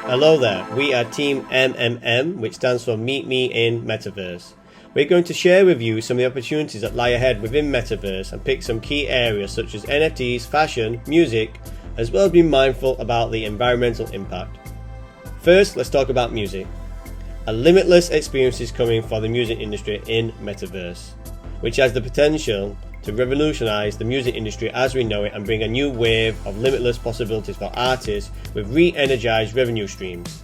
Hello there, we are Team MMM, which stands for Meet Me in Metaverse. We're going to share with you some of the opportunities that lie ahead within Metaverse and pick some key areas such as NFTs, fashion, music, as well as being mindful about the environmental impact. First, let's talk about music. A limitless experience is coming for the music industry in Metaverse, which has the potential to revolutionize the music industry as we know it and bring a new wave of limitless possibilities for artists with re-energized revenue streams.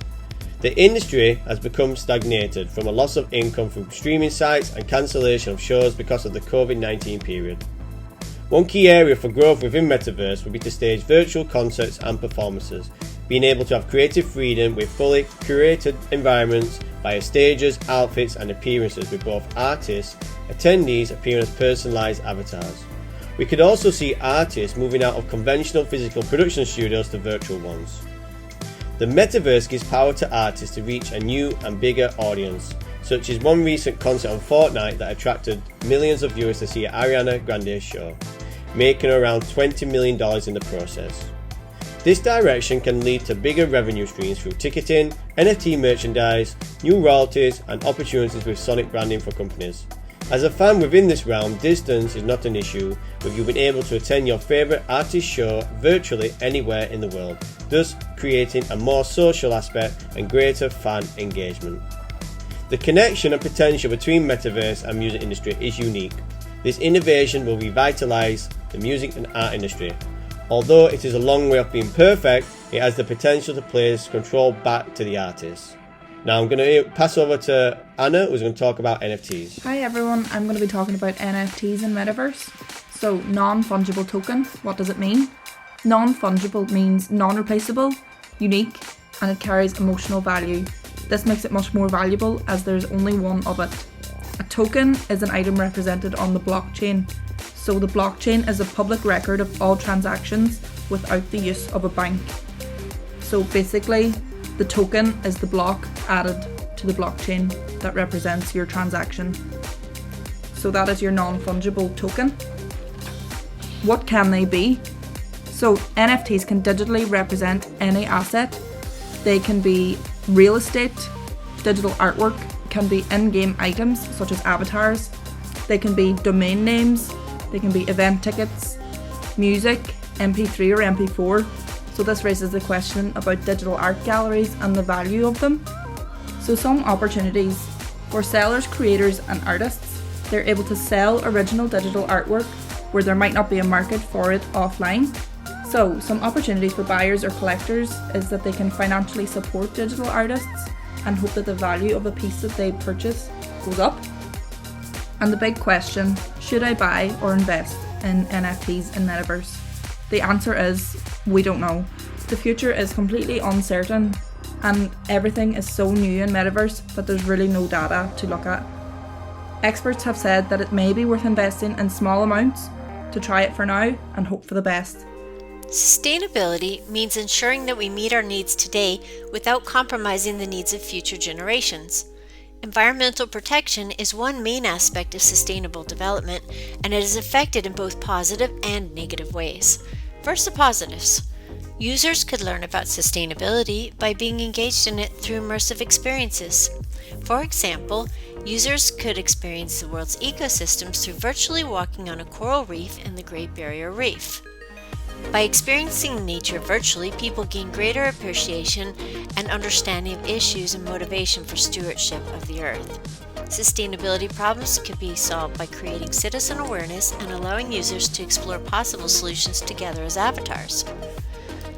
The industry has become stagnated from a loss of income from streaming sites and cancellation of shows because of the COVID-19 period. One key area for growth within Metaverse would be to stage virtual concerts and performances, being able to have creative freedom with fully curated environments via stages, outfits and appearances with both artists, attendees appearing as personalised avatars. We could also see artists moving out of conventional physical production studios to virtual ones. The Metaverse gives power to artists to reach a new and bigger audience, such as one recent concert on Fortnite that attracted millions of viewers to see Ariana Grande's show, making around $20 million in the process. This direction can lead to bigger revenue streams through ticketing, NFT merchandise, new royalties and opportunities with Sonic branding for companies. As a fan within this realm, distance is not an issue, with you being able to attend your favourite artist show virtually anywhere in the world, thus creating a more social aspect and greater fan engagement. The connection and potential between Metaverse and music industry is unique. This innovation will revitalise the music and art industry. Although it is a long way off being perfect, it has the potential to place control back to the artists. Now I'm going to pass over to Anna, who's going to talk about NFTs. Hi everyone, I'm going to be talking about NFTs in Metaverse. So, non-fungible token, what does it mean? Non-fungible means non-replaceable, unique, and it carries emotional value. This makes it much more valuable as there's only one of it. A token is an item represented on the blockchain. So the blockchain is a public record of all transactions without the use of a bank. So basically, the token is the block added to the blockchain that represents your transaction. So that is your non-fungible token. What can they be? So NFTs can digitally represent any asset. They can be real estate, digital artwork, can be in-game items such as avatars. They can be domain names, they can be event tickets, music, MP3 or MP4. So this raises the question about digital art galleries and the value of them. So some opportunities for sellers, creators and artists. They're able to sell original digital artwork where there might not be a market for it offline. So some opportunities for buyers or collectors is that they can financially support digital artists and hope that the value of a piece that they purchase goes up. And the big question, should I buy or invest in NFTs in Metaverse? The answer is, we don't know. The future is completely uncertain and everything is so new in Metaverse that there's really no data to look at. Experts have said that it may be worth investing in small amounts to try it for now and hope for the best. Sustainability means ensuring that we meet our needs today without compromising the needs of future generations. Environmental protection is one main aspect of sustainable development, and it is affected in both positive and negative ways. First, the positives. Users could learn about sustainability by being engaged in it through immersive experiences. For example, users could experience the world's ecosystems through virtually walking on a coral reef in the Great Barrier Reef. By experiencing nature virtually, people gain greater appreciation and understanding of issues and motivation for stewardship of the Earth. Sustainability problems could be solved by creating citizen awareness and allowing users to explore possible solutions together as avatars.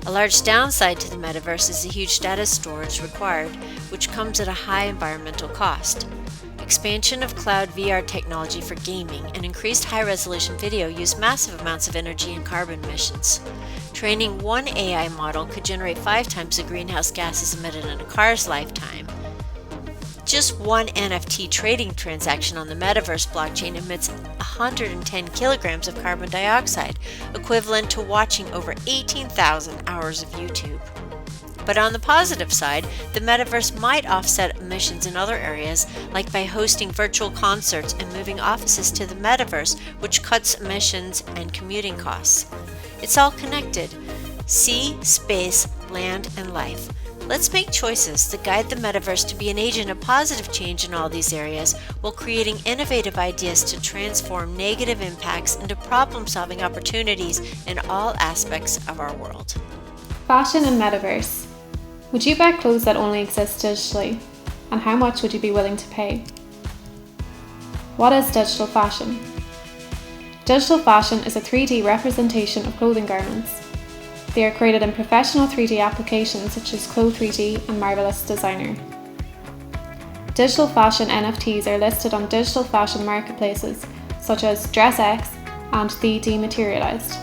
A large downside to the metaverse is the huge data storage required, which comes at a high environmental cost. Expansion of cloud VR technology for gaming and increased high-resolution video use massive amounts of energy and carbon emissions. Training one AI model could generate 5 times the greenhouse gases emitted in a car's lifetime. Just one NFT trading transaction on the Metaverse blockchain emits 110 kilograms of carbon dioxide, equivalent to watching over 18,000 hours of YouTube. But on the positive side, the Metaverse might offset emissions in other areas, like by hosting virtual concerts and moving offices to the Metaverse, which cuts emissions and commuting costs. It's all connected. sea, space, land, and life. Let's make choices that guide the metaverse to be an agent of positive change in all these areas while creating innovative ideas to transform negative impacts into problem-solving opportunities in all aspects of our world. Fashion and metaverse. Would you buy clothes that only exist digitally? And how much would you be willing to pay? What is digital fashion? Digital fashion is a 3D representation of clothing garments. They are created in professional 3D applications such as Clo3D and Marvelous Designer. Digital fashion NFTs are listed on digital fashion marketplaces such as DressX and The Dematerialized,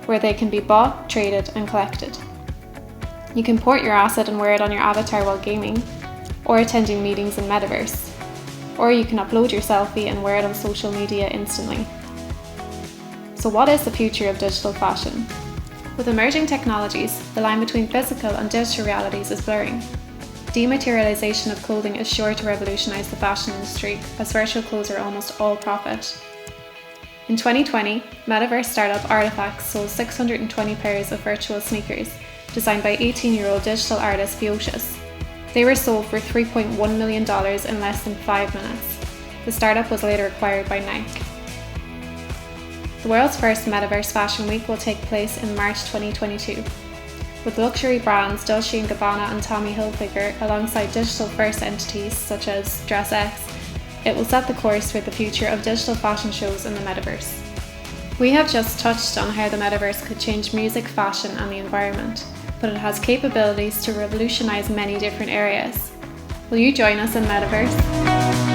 where they can be bought, traded, and collected. You can port your asset and wear it on your avatar while gaming, or attending meetings in Metaverse, or you can upload your selfie and wear it on social media instantly. So what is the future of digital fashion? With emerging technologies, the line between physical and digital realities is blurring. Dematerialization of clothing is sure to revolutionize the fashion industry, as virtual clothes are almost all profit. In 2020, Metaverse startup Artifacts sold 620 pairs of virtual sneakers, designed by 18-year-old digital artist Viocious. They were sold for $3.1 million in less than 5 minutes. The startup was later acquired by Nike. The world's first Metaverse Fashion Week will take place in March 2022, with luxury brands Dolce & Gabbana and Tommy Hilfiger alongside digital-first entities such as DressX. It will set the course for the future of digital fashion shows in the Metaverse. We have just touched on how the Metaverse could change music, fashion and the environment, but it has capabilities to revolutionize many different areas. Will you join us in Metaverse?